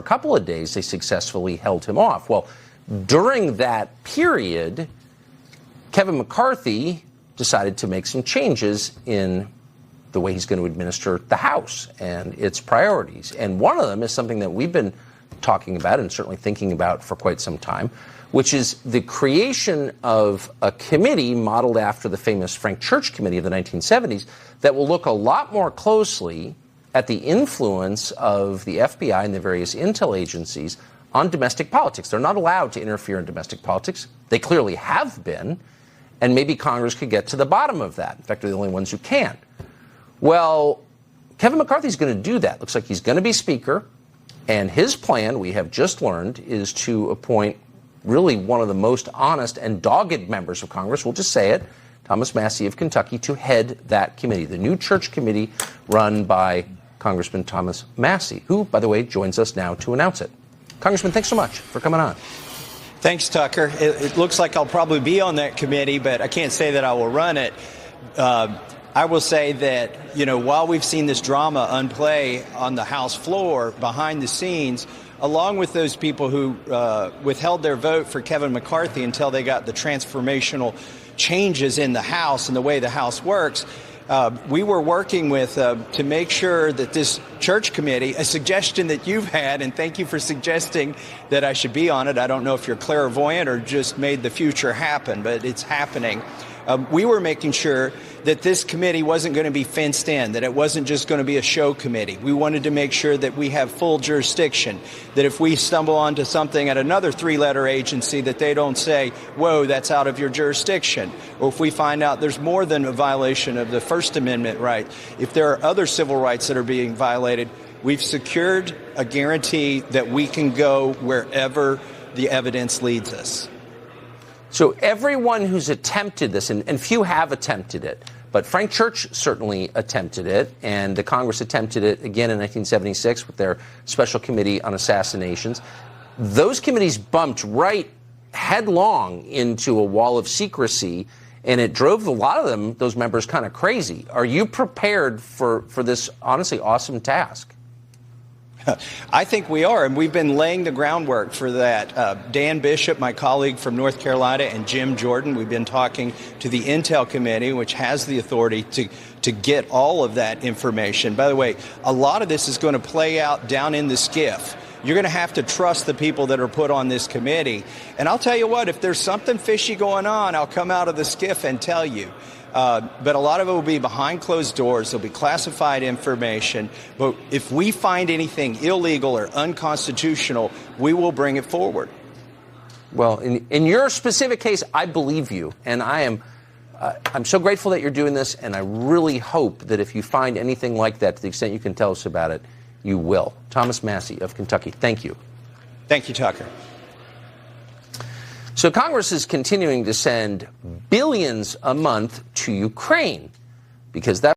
a couple of days, they successfully held him off. Well, during that period, Kevin McCarthy decided to make some changes in the way he's going to administer the House and its priorities. And one of them is something that we've been talking about and certainly thinking about for quite some time, which is the creation of a committee modeled after the famous Frank Church Committee of the 1970s that will look a lot more closely at the influence of the FBI and the various intel agencies on domestic politics. They're not allowed to interfere in domestic politics. They clearly have been, and maybe Congress could get to the bottom of that. In fact, they're the only ones who can. Well, Kevin McCarthy's going to do that. Looks like he's going to be Speaker, and his plan, we have just learned, is to appoint really one of the most honest and dogged members of Congress, we'll just say it, Thomas Massie of Kentucky, to head that committee, the new Church Committee run by Congressman Thomas Massie, who, by the way, joins us now to announce it. Congressman, thanks so much for coming on. Thanks, Tucker. It looks like I'll probably be on that committee, but I can't say that I will run it. I will say that, while we've seen this drama unplay on the House floor, behind the scenes, along with those people who withheld their vote for Kevin McCarthy until they got the transformational changes in the House and the way the House works, we were working with to make sure that this Church Committee, a suggestion that you've had, and thank you for suggesting that I should be on it. I don't know if you're clairvoyant or just made the future happen, but it's happening. We were making sure that this committee wasn't going to be fenced in, that it wasn't just going to be a show committee. We wanted to make sure that we have full jurisdiction, that if we stumble onto something at another three-letter agency, that they don't say, whoa, that's out of your jurisdiction. Or if we find out there's more than a violation of the First Amendment right, if there are other civil rights that are being violated, we've secured a guarantee that we can go wherever the evidence leads us. So everyone who's attempted this, and few have attempted it, but Frank Church certainly attempted it, and the Congress attempted it again in 1976 with their Special Committee on Assassinations. Those committees bumped right headlong into a wall of secrecy, and it drove a lot of them, those members, kind of crazy. Are you prepared for this honestly awesome task? I think we are, and we've been laying the groundwork for that. Dan Bishop, my colleague from North Carolina, and Jim Jordan, we've been talking to the Intel Committee, which has the authority to get all of that information. By the way, a lot of this is going to play out down in the SCIF. You're going to have to trust the people that are put on this committee. And I'll tell you what, if there's something fishy going on, I'll come out of the SCIF and tell you. But a lot of it will be behind closed doors. There'll be classified information. But if we find anything illegal or unconstitutional, we will bring it forward. Well, in your specific case, I believe you. And I'm so grateful that you're doing this. And I really hope that if you find anything like that, to the extent you can tell us about it, you will. Thomas Massie of Kentucky, thank you. Thank you, Tucker. So Congress is continuing to send billions a month to Ukraine because that